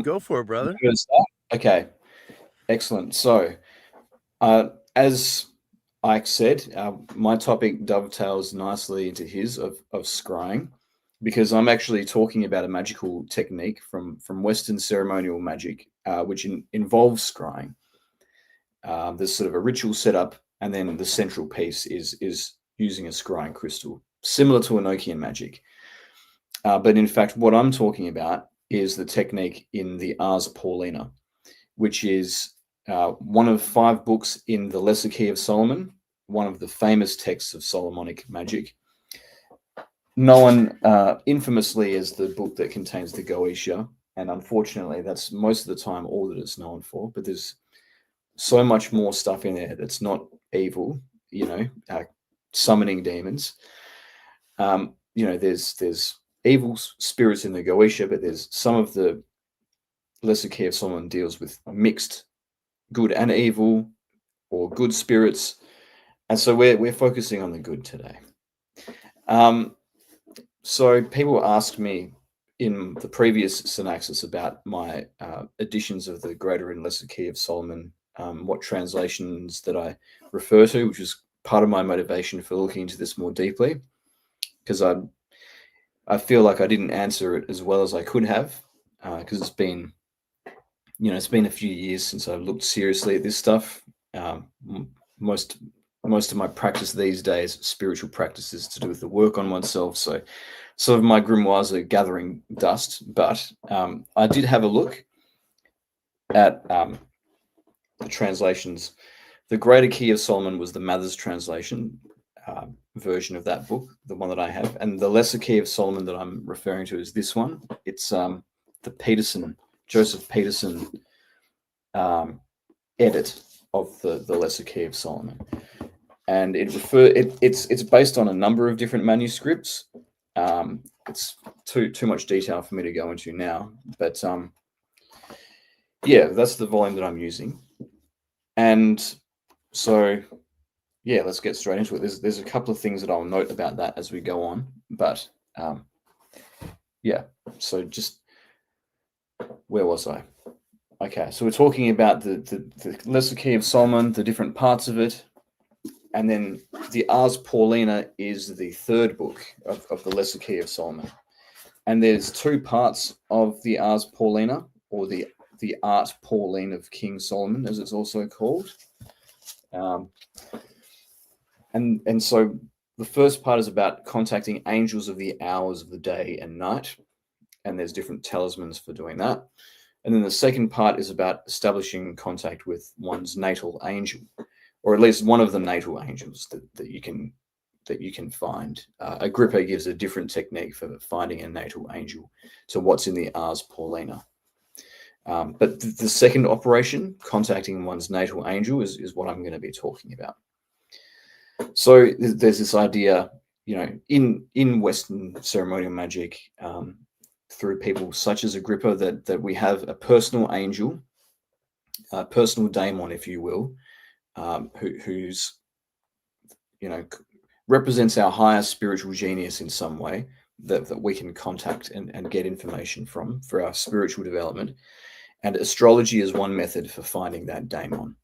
Go for it, brother. Good start. Okay, excellent. So, as Ike said, my topic dovetails nicely into his of scrying, because I'm actually talking about a magical technique from Western ceremonial magic, which involves scrying. There's sort of a ritual setup, and then the central piece is using a scrying crystal, similar to Enochian magic. But in fact, what I'm talking about is the technique in the Ars Paulina, which is one of 5 books in the Lesser Key of Solomon, one of the famous texts of Solomonic magic, known infamously as the book that contains the Goetia. And unfortunately, that's most of the time all that it's known for. But there's so much more stuff in there that's not evil, summoning demons. There's evil spirits in the Goetia, but there's some of the Lesser Key of Solomon deals with mixed good and evil, or good spirits, and so we're focusing on the good today. So people asked me in the previous Synaxis about my editions of the Greater and Lesser Key of Solomon, what translations that I refer to, which is part of my motivation for looking into this more deeply, because I feel like I didn't answer it as well as I could have, because it's been a few years since I've looked seriously at this stuff. Most of my practice these days, spiritual practices, to do with the work on oneself. So some of my grimoires are gathering dust, but I did have a look at the translations. The Greater Key of Solomon was the Mather's translation version of that book, the one that I have, and the Lesser Key of Solomon that I'm referring to is this one. It's the Joseph Peterson edit of the Lesser Key of Solomon, and it's based on a number of different manuscripts. It's too much detail for me to go into now, but that's the volume that I'm using, and so let's get straight into it. There's a couple of things that I'll note about that as we go on, but so just where was I? Okay, so we're talking about the Lesser Key of Solomon, the different parts of it, and then the Ars Paulina is the 3rd book of the Lesser Key of Solomon. And there's 2 parts of the Ars Paulina, or the Art Pauline of King Solomon, as it's also called. And so the first part is about contacting angels of the hours of the day and night, and there's different talismans for doing that. And then the second part is about establishing contact with one's natal angel, or at least one of the natal angels that you can find. Agrippa gives a different technique for finding a natal angel to what's in the Ars Paulina. But the second operation, contacting one's natal angel, is what I'm going to be talking about. So there's this idea, in Western ceremonial magic, through people such as Agrippa, that we have a personal angel, a personal daemon, if you will, who's represents our higher spiritual genius in some way, that we can contact and get information from for our spiritual development. And astrology is one method for finding that daemon,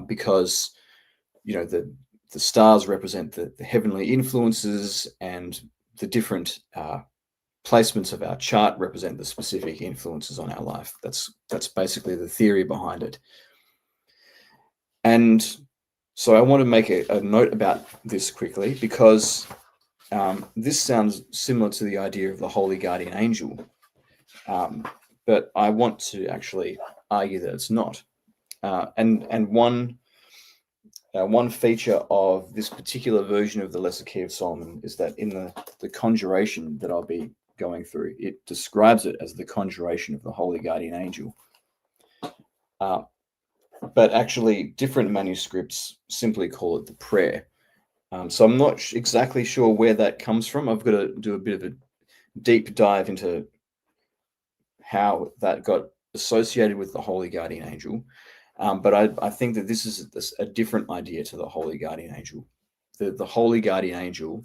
because the stars represent the heavenly influences, and the different placements of our chart represent the specific influences on our life. That's basically the theory behind it. And so I want to make a note about this quickly, because this sounds similar to the idea of the holy guardian angel, but I want to actually argue that it's not. And one feature of this particular version of the Lesser Key of Solomon is that in the conjuration that I'll be going through, it describes it as the conjuration of the holy guardian angel. But actually, different manuscripts simply call it the prayer. So I'm not exactly sure where that comes from. I've got to do a bit of a deep dive into how that got associated with the holy guardian angel. But I think that this is a different idea to the holy guardian angel. The holy guardian angel,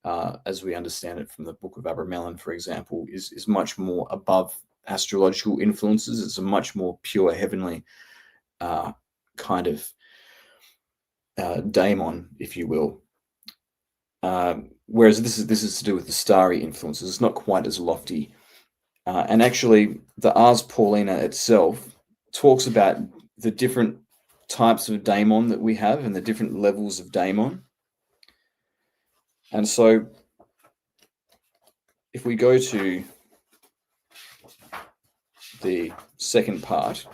as we understand it from the Book of Abramelin, for example, is much more above astrological influences. It's a much more pure heavenly kind of daemon, if you will. Whereas this is to do with the starry influences. It's not quite as lofty. And actually, the Ars Paulina itself talks about the different types of daemon that we have and the different levels of daemon. And so if we go to the second part,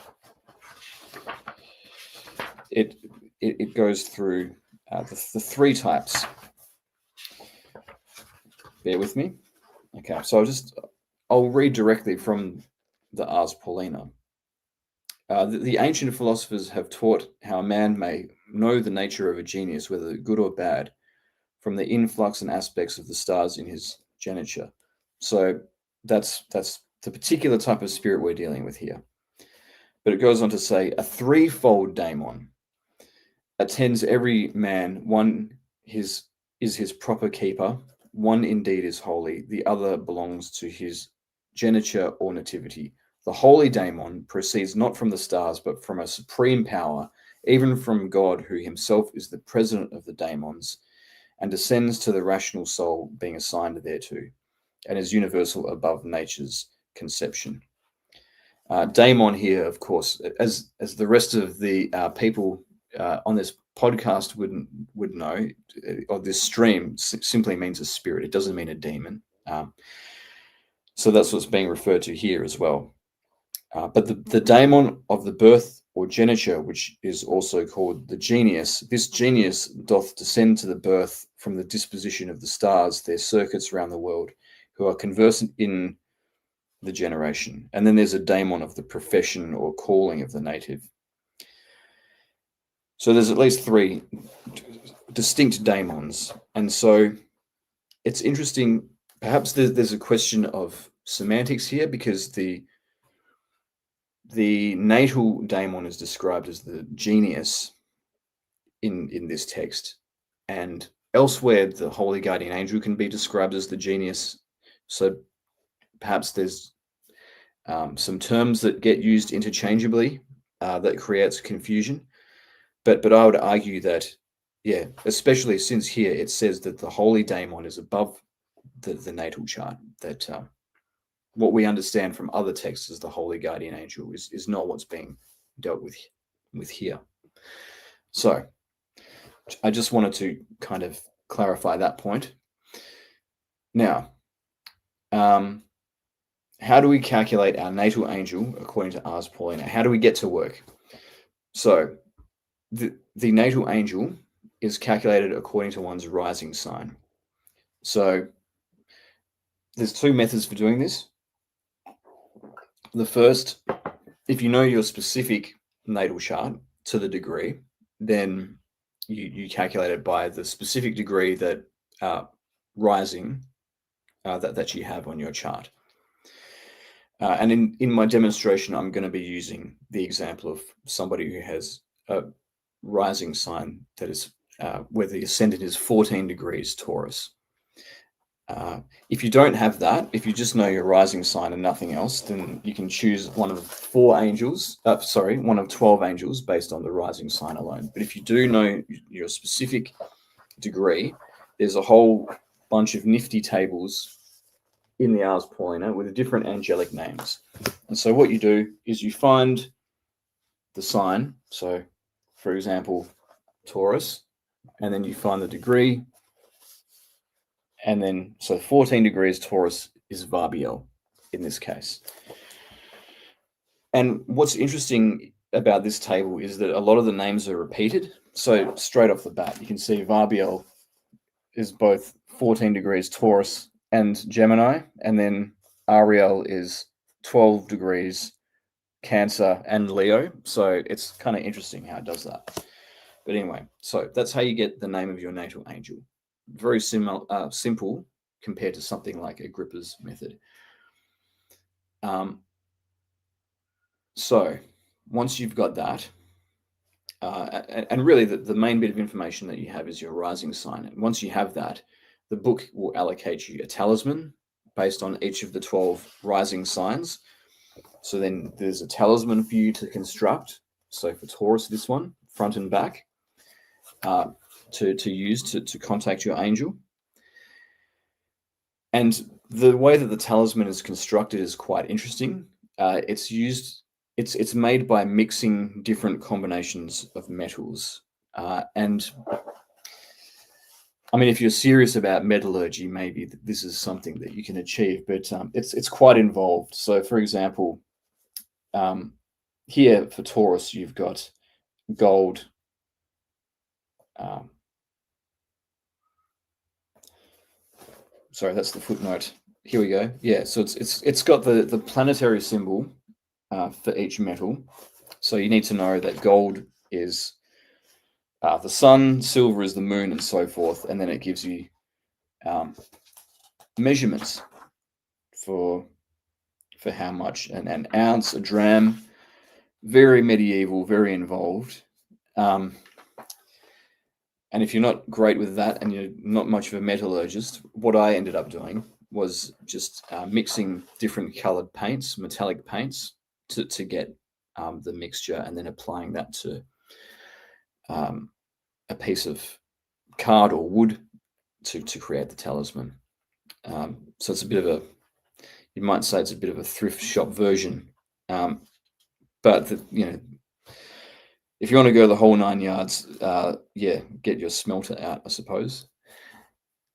it goes through the three types. Bear with me. Okay, so I'll read directly from the Ars Paulina. The ancient philosophers have taught how a man may know the nature of a genius, whether good or bad, from the influx and aspects of the stars in his geniture. So that's the particular type of spirit we're dealing with here. But it goes on to say, a threefold daemon attends every man. One is his proper keeper, one indeed is holy, the other belongs to his geniture or nativity. The holy daemon proceeds not from the stars, but from a supreme power, even from God, who himself is the president of the daemons, and descends to the rational soul being assigned thereto, and is universal above nature's conception. Daemon here, of course, as the rest of the people on this podcast would know, or this stream simply means a spirit. It doesn't mean a demon. So that's what's being referred to here as well. But the daemon of the birth or geniture, which is also called the genius, this genius doth descend to the birth from the disposition of the stars, their circuits around the world, who are conversant in the generation. And then there's a daemon of the profession or calling of the native. So there's at least three distinct daemons. And so it's interesting, perhaps there's a question of semantics here, because the natal daemon is described as the genius in this text, and elsewhere the holy guardian angel can be described as the genius. So perhaps there's some terms that get used interchangeably that creates confusion. But I would argue that, yeah, especially since here it says that the holy daemon is above the natal chart, that what we understand from other texts as the holy guardian angel is not what's being dealt with here. So I just wanted to kind of clarify that point. Now, how do we calculate our natal angel according to Ars Paulina? How do we get to work? So the natal angel is calculated according to one's rising sign. So there's two methods for doing this. The first, if you know your specific natal chart to the degree, then you calculate it by the specific degree that rising that you have on your chart. And in my demonstration, I'm going to be using the example of somebody who has a rising sign that is where the ascendant is 14 degrees Taurus. If you don't have that, if you just know your rising sign and nothing else, then you can choose one of 12 angels based on the rising sign alone. But if you do know your specific degree, there's a whole bunch of nifty tables in the Ars Paulina with different angelic names. And so what you do is you find the sign. So, for example, Taurus, and then you find the degree. And then, so 14 degrees Taurus is Varbiel in this case. And what's interesting about this table is that a lot of the names are repeated. So straight off the bat, you can see Varbiel is both 14 degrees Taurus and Gemini, and then Ariel is 12 degrees Cancer and Leo. So it's kind of interesting how it does that. But anyway, so that's how you get the name of your natal angel. Very simple compared to something like Agrippa's method. So once you've got that, and really the main bit of information that you have is your rising sign. And once you have that, the book will allocate you a talisman based on each of the 12 rising signs. So then there's a talisman for you to construct. So for Taurus, this one, front and back, to use to contact your angel. And the way that the talisman is constructed is quite interesting. It's made by mixing different combinations of metals. And I mean, if you're serious about metallurgy, maybe this is something that you can achieve, but it's quite involved. So, for example, here for Taurus, you've got gold. Sorry, that's the footnote. Here we go. Yeah, so it's got the planetary symbol for each metal. So you need to know that gold is the sun, silver is the moon, and so forth, and then it gives you measurements for how much an ounce, a dram. Very medieval, very involved. And if you're not great with that and you're not much of a metallurgist, what I ended up doing was just mixing different colored paints, metallic paints, to get the mixture, and then applying that to a piece of card or wood to create the talisman. So it's a bit of you might say it's a bit of a thrift shop version. But if you want to go the whole 9 yards, get your smelter out, I suppose.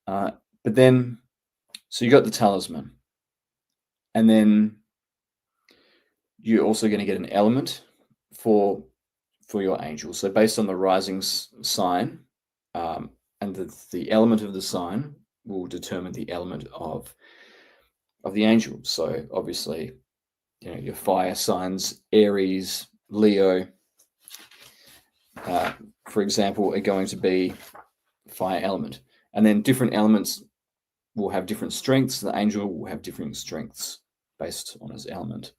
But then, so you got the talisman, and then you're also going to get an element for your angel. So based on the rising sign, and the element of the sign will determine the element of the angel. So obviously, your fire signs, Aries, Leo, for example, are going to be fire element. And then different elements will have different strengths. The angel will have different strengths based on his element.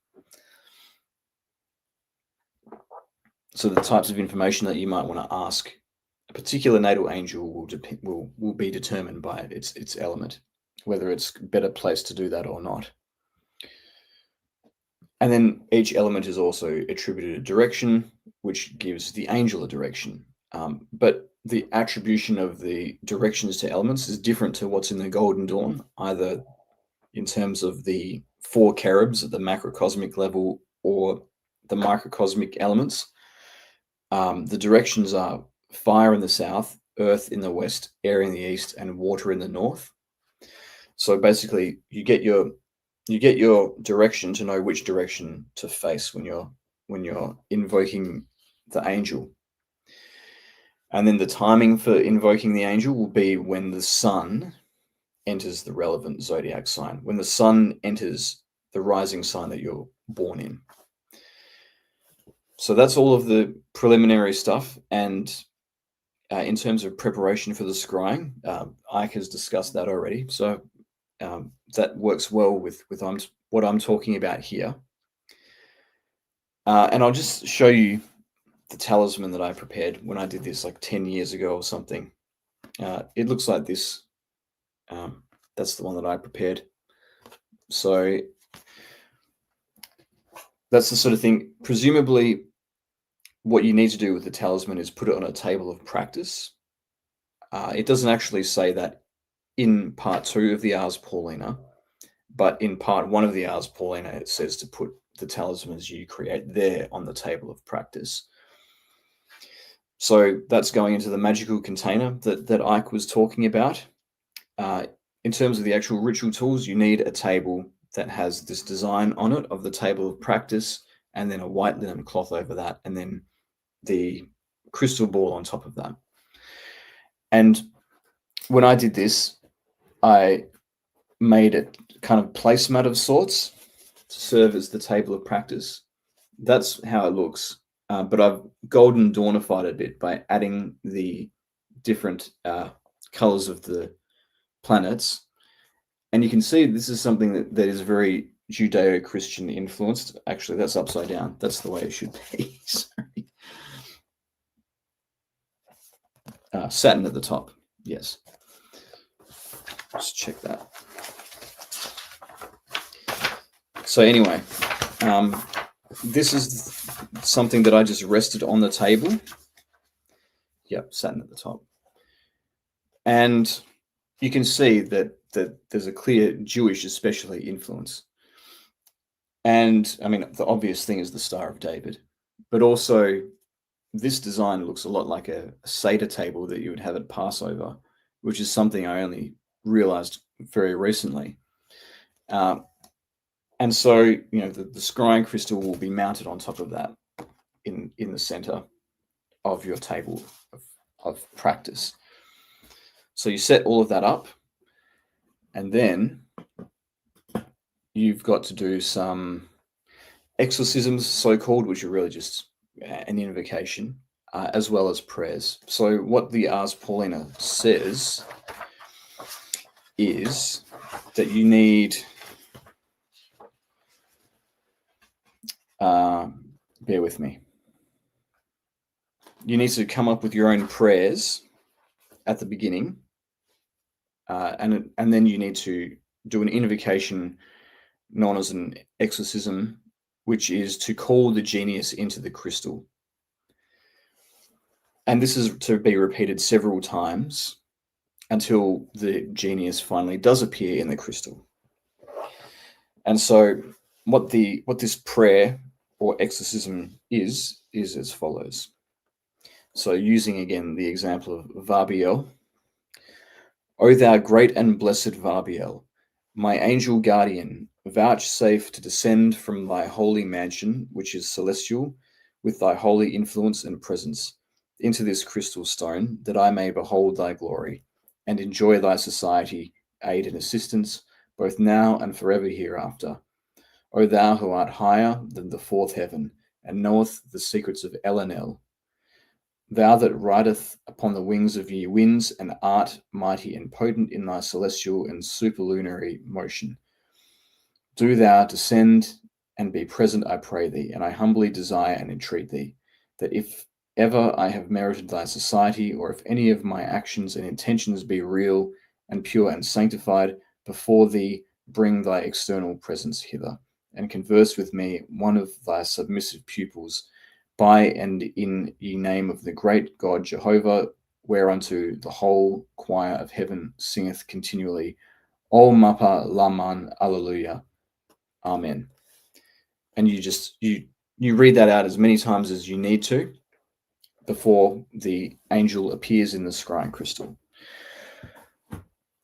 So the types of information that you might want to ask a particular natal angel will be determined by its element, whether it's better placed to do that or not. And then each element is also attributed a direction, which gives the angel a direction. But the attribution of the directions to elements is different to what's in the Golden Dawn, either in terms of the 4 cherubs at the macrocosmic level or the microcosmic elements. The directions are fire in the south, earth in the west, air in the east, and water in the north. So basically, you get your direction to know which direction to face when you're invoking the angel. And then the timing for invoking the angel will be when the sun enters the relevant zodiac sign, when the sun enters the rising sign that you're born in. So that's all of the preliminary stuff. And in terms of preparation for the scrying, Ike has discussed that already. So that works well with what I'm talking about here. And I'll just show you the talisman that I prepared when I did this like 10 years ago or something. It looks like this. That's the one that I prepared. So that's the sort of thing. Presumably, what you need to do with the talisman is put it on a table of practice. It doesn't actually say that in part 2 of the Ars Paulina, but in part 1 of the Ars Paulina, it says to put the talismans you create there on the table of practice. So that's going into the magical container that Ike was talking about. In terms of the actual ritual tools, you need a table that has this design on it of the table of practice, and then a white linen cloth over that, and then the crystal ball on top of that. And when I did this, I made a kind of placemat of sorts to serve as the table of practice. That's how it looks. But I've golden dawnified it a bit by adding the different colors of the planets. And you can see this is something that is very Judeo-Christian influenced. Actually, that's upside down. That's the way it should be. Sorry. Saturn at the top. Yes. Let's check that. So anyway, This is something that I just rested on the table. Yep, satin at the top. And you can see that there's a clear Jewish, especially, influence. And I mean, the obvious thing is the Star of David, but also this design looks a lot like a Seder table that you would have at Passover, which is something I only realized very recently. And so, you know, the scrying crystal will be mounted on top of that in the center of your table of practice. So you set all of that up, and then you've got to do some exorcisms, so-called, which are really just an invocation, as well as prayers. So what the Ars Paulina says is that you need, bear with me, you need to come up with your own prayers at the beginning, and then you need to do an invocation known as an exorcism, which is to call the genius into the crystal. And this is to be repeated several times until the genius finally does appear in the crystal. And so what this prayer or exorcism is as follows. So using again the example of Varbiel. O thou great and blessed Varbiel, my angel guardian, vouchsafe to descend from thy holy mansion, which is celestial, with thy holy influence and presence, into this crystal stone, that I may behold thy glory, and enjoy thy society, aid and assistance, both now and forever hereafter. O thou who art higher than the fourth heaven, and knoweth the secrets of Elenel, thou that rideth upon the wings of ye winds, and art mighty and potent in thy celestial and superlunary motion, do thou descend and be present, I pray thee, and I humbly desire and entreat thee, that if ever I have merited thy society, or if any of my actions and intentions be real and pure and sanctified, before thee bring thy external presence hither, and converse with me, one of thy submissive pupils, by and in ye name of the great God Jehovah, whereunto the whole choir of heaven singeth continually, O Mapa Laman Alleluia, Amen. And you read that out as many times as you need to before the angel appears in the scrying crystal.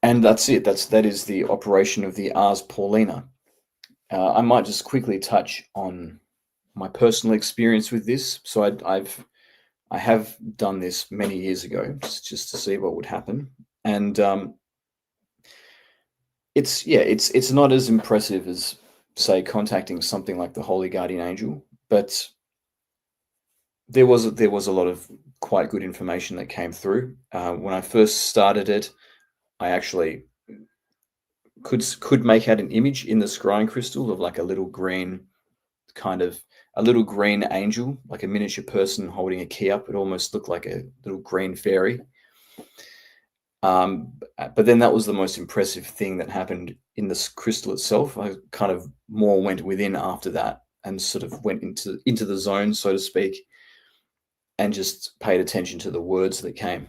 And that's it. That is the operation of the Ars Paulina. I might just quickly touch on my personal experience with this. So I have done this many years ago just to see what would happen, and it's not as impressive as, say, contacting something like the Holy Guardian Angel, but there was a lot of quite good information that came through. When I first started it, I actually could make out an image in the scrying crystal of like a little green angel, like a miniature person holding a key up. It almost looked like a little green fairy. But then that was the most impressive thing that happened in this crystal itself. I kind of more went within after that and sort of went into the zone, so to speak, and just paid attention to the words that came.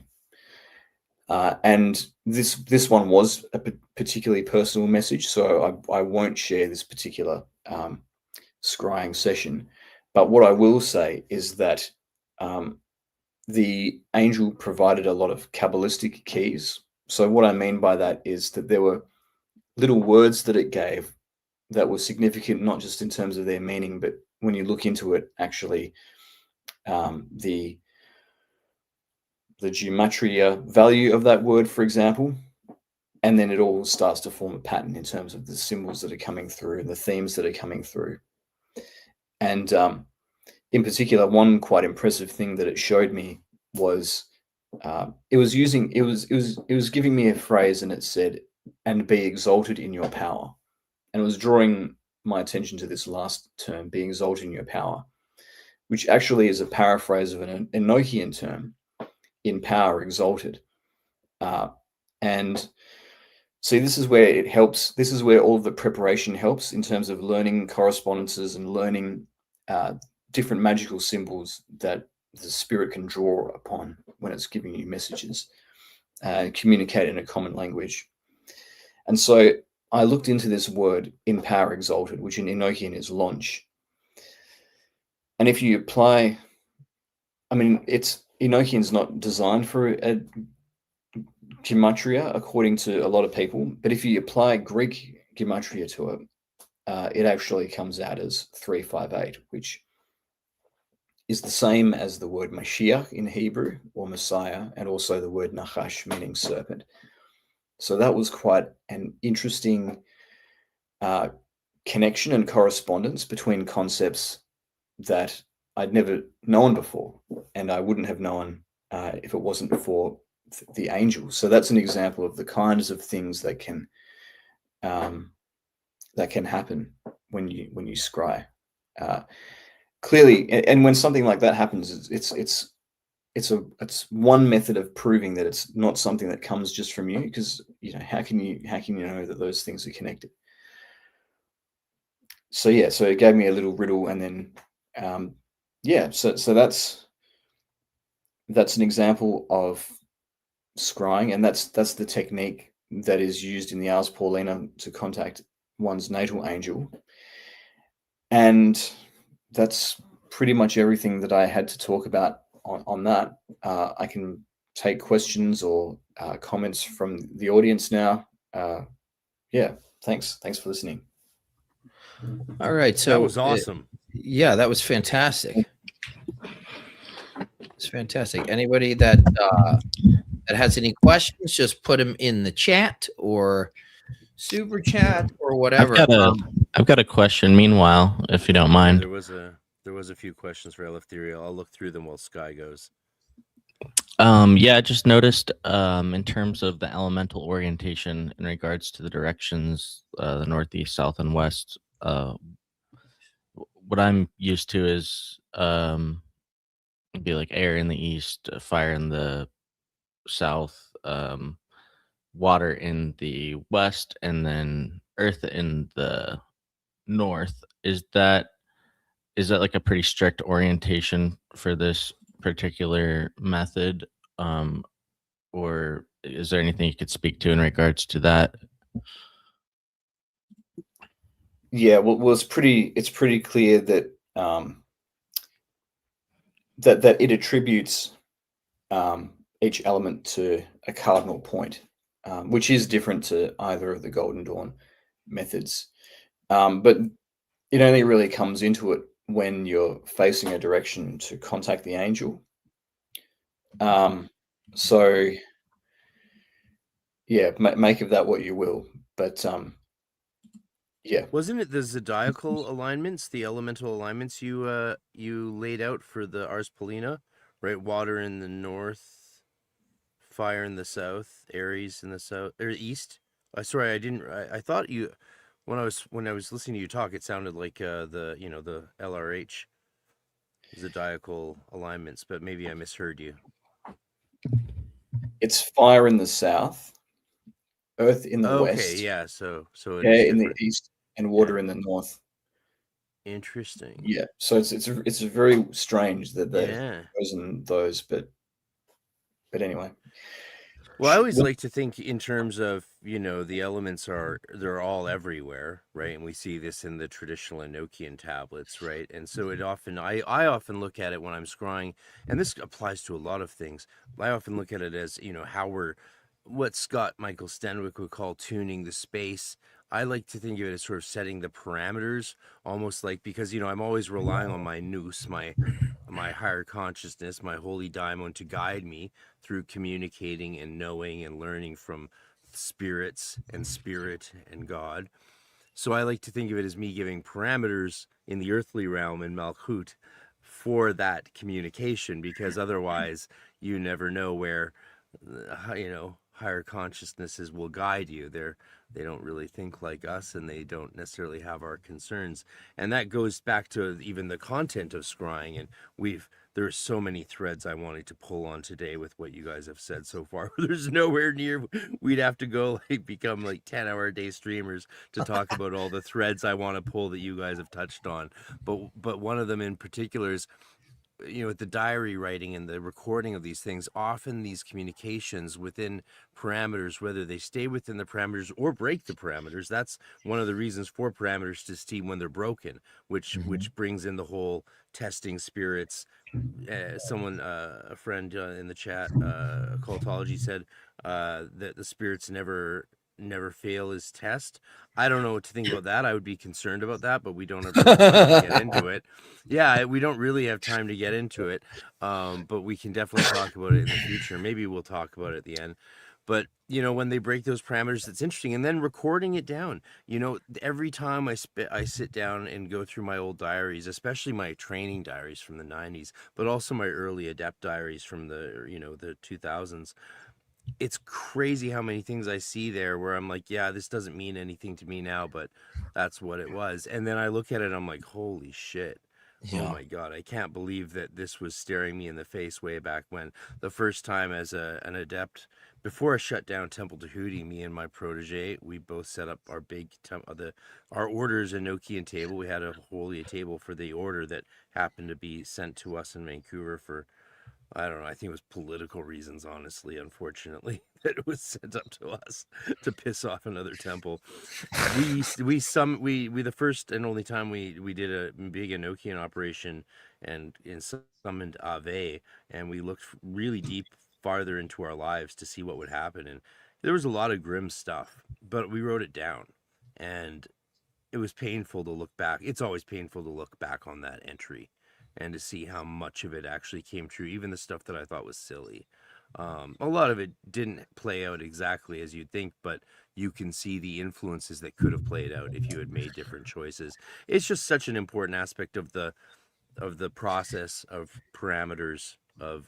And this one was a particularly personal message, so I won't share this particular scrying session. But what I will say is that the angel provided a lot of Kabbalistic keys. So what I mean by that is that there were little words that it gave that were significant, not just in terms of their meaning, but when you look into it, actually, the gematria value of that word, for example, and then it all starts to form a pattern in terms of the symbols that are coming through and the themes that are coming through. And in particular, one quite impressive thing that it showed me was it was giving me a phrase, and it said, "And be exalted in your power," and it was drawing my attention to this last term, "be exalted in your power," which actually is a paraphrase of an Enochian term, "in power exalted," and See, this is where it helps. This is where all of the preparation helps in terms of learning correspondences and learning different magical symbols that the spirit can draw upon when it's giving you messages, communicate in a common language. And so I looked into this word in power exalted, which in Enochian is launch. And if you apply, I mean, Enochian's not designed for a gematria according to a lot of people, but if you apply Greek gematria to it, it actually comes out as 358, which is the same as the word Mashiach in Hebrew or Messiah, and also the word Nachash, meaning serpent. So that was quite an interesting connection and correspondence between concepts that I'd never known before, and I wouldn't have known if it wasn't for the angels. So that's an example of the kinds of things that can happen when you scry. Clearly, and when something like that happens, it's one method of proving that it's not something that comes just from you, because how can you know that those things are connected? So yeah, so it gave me a little riddle, and then so that's an example of scrying, and that's the technique that is used in the Ars Paulina to contact one's natal angel. And that's pretty much everything that I had to talk about on that. I can take questions or comments from the audience now. Yeah, thanks for listening. All right, so that was awesome. Yeah, that was fantastic. It's fantastic. Anybody that has any questions, just put them in the chat or super chat or whatever. I've got a question. Meanwhile, if you don't mind, there was a few questions for Eleftheria. I'll look through them while Sky goes. I just noticed in terms of the elemental orientation in regards to the directions, the northeast, south, and west. What I'm used to is it'd be like air in the east, fire in the south, water in the west, and then earth in the north. Is that like a pretty strict orientation for this particular method, or is there anything you could speak to in regards to that? Yeah, well, it's pretty clear that that it attributes each element to a cardinal point, which is different to either of the Golden Dawn methods. But it only really comes into it when you're facing a direction to contact the angel. So yeah, make of that what you will. But yeah, wasn't it the zodiacal alignments, the elemental alignments you laid out for the Ars Paulina, right? Water in the north, fire in the south, Aries in the south or east. Sorry, I didn't. I thought you when I was listening to you talk, it sounded like the LRH zodiacal alignments, but maybe I misheard you. it's fire in the south, earth in the west. Okay, yeah. So it is in the east, and water in the north. Interesting. Yeah, so it's very strange that they've chosen those, but anyway. Well, I always like to think in terms of, the elements they're all everywhere, right? And we see this in the traditional Enochian tablets, right? And so I often look at it when I'm scrying, and this applies to a lot of things. I often look at it as, what Scott Michael Stenwick would call tuning the space. I like to think of it as sort of setting the parameters, almost like, because, I'm always relying on my nous, my higher consciousness, my holy daimon to guide me through communicating and knowing and learning from spirits and spirit and God. So I like to think of it as me giving parameters in the earthly realm in Malchut for that communication, because otherwise you never know where, higher consciousnesses will guide you. They don't really think like us, and they don't necessarily have our concerns. And that goes back to even the content of scrying. And we've There's so many threads I wanted to pull on today with what you guys have said so far. There's nowhere near. We'd have to go become like 10-hour-a-day streamers to talk about all the threads I want to pull that you guys have touched on. But one of them in particular is, with the diary writing and the recording of these things, often these communications within parameters, whether they stay within the parameters or break the parameters, that's one of the reasons for parameters to see when they're broken, which brings in the whole testing spirits. Someone, a friend in the chat, occultology, said that the spirits never fail his test. I don't know what to think about that. I would be concerned about that, but we don't have time to get into it. Yeah, we don't really have time to get into it, but we can definitely talk about it in the future. Maybe we'll talk about it at the end. But when they break those parameters, it's interesting. And then recording it down. Every time I sit down and go through my old diaries, especially my training diaries from the 90s, but also my early adept diaries from the 2000s. It's crazy how many things I see there where I'm like, yeah, this doesn't mean anything to me now, but that's what it was. And then I look at it, I'm like, holy shit. Oh my God, I can't believe that this was staring me in the face way back when. The first time as an adept, before I shut down Temple Tahuti, me and my protege, we both set up our big our order's Enochian table. We had a holy table for the order that happened to be sent to us in Vancouver for, I don't know, I think it was political reasons, honestly, unfortunately, that it was sent up to us to piss off another temple. We the first and only time we did a big Enochian operation and summoned Ave, and we looked really deep, farther into our lives to see what would happen. And there was a lot of grim stuff, but we wrote it down, and it was painful to look back. It's always painful to look back on that entry and to see how much of it actually came true, even the stuff that I thought was silly. A lot of it didn't play out exactly as you'd think, but you can see the influences that could have played out if you had made different choices. It's just such an important aspect of the process of parameters of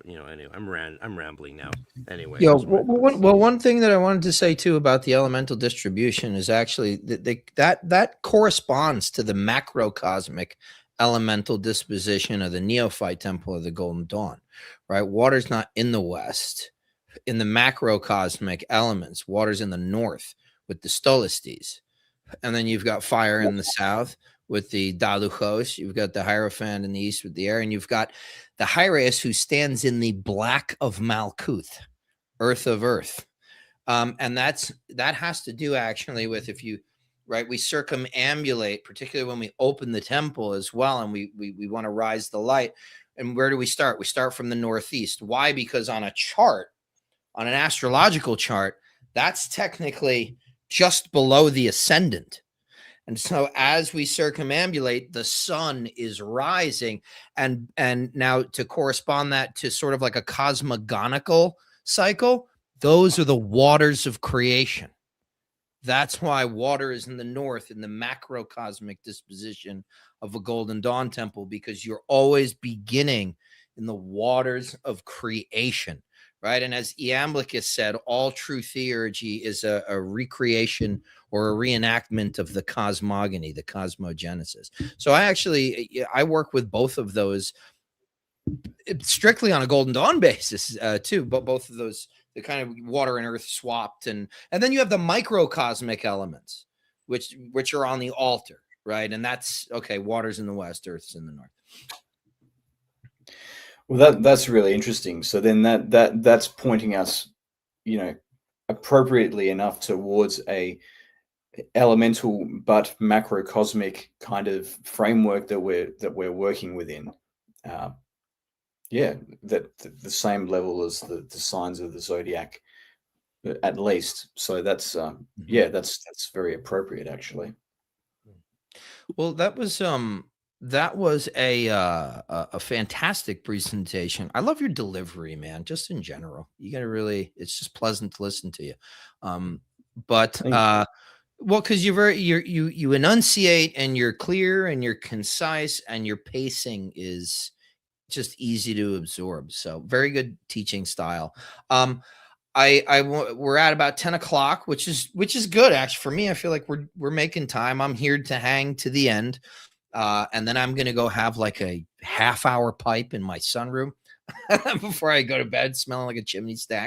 anyway, I'm rambling now. Anyway, one thing that I wanted to say too about the elemental distribution is actually that corresponds to the macrocosmic elemental disposition of the neophyte temple of the Golden Dawn, right? Water's not in the west. In the macrocosmic elements, water's in the north with the stolastes. And then you've got fire in the south with the Daluchos. You've got the Hierophant in the east with the air. And you've got the Hyraeus who stands in the black of Malkuth, earth of earth. And that has to do actually with we circumambulate, particularly when we open the temple as well, and we want to rise the light. And where do we start? We start from the northeast. Why? Because on a chart, on an astrological chart, that's technically just below the ascendant. And so as we circumambulate, the sun is rising. And now to correspond that to sort of like a cosmogonical cycle, those are the waters of creation. That's why water is in the north in the macrocosmic disposition of a Golden Dawn temple, because you're always beginning in the waters of creation, right? And as Iamblichus said, all true theurgy is a recreation or a reenactment of the cosmogony, the cosmogenesis. So I work with both of those strictly on a Golden Dawn basis too, but both of those, the kind of water and earth swapped, and then you have the microcosmic elements, which are on the altar, right? And that's okay. Water's in the west, earth's in the north. Well, that's really interesting. So then that's pointing us, appropriately enough towards a elemental but macrocosmic kind of framework that we're working within. That the same level as the signs of the zodiac, at least. So that's that's very appropriate, actually. Well, that was a fantastic presentation. I love your delivery, man. Just in general, you got to really. It's just pleasant to listen to you. Well, because you enunciate and you're clear and you're concise and your pacing is just easy to absorb. So very good teaching style. We're at about 10 o'clock, which is good. Actually, for me, I feel like we're making time. I'm here to hang to the end. And then I'm going to go have like a half-hour pipe in my sunroom before I go to bed, smelling like a chimney stack.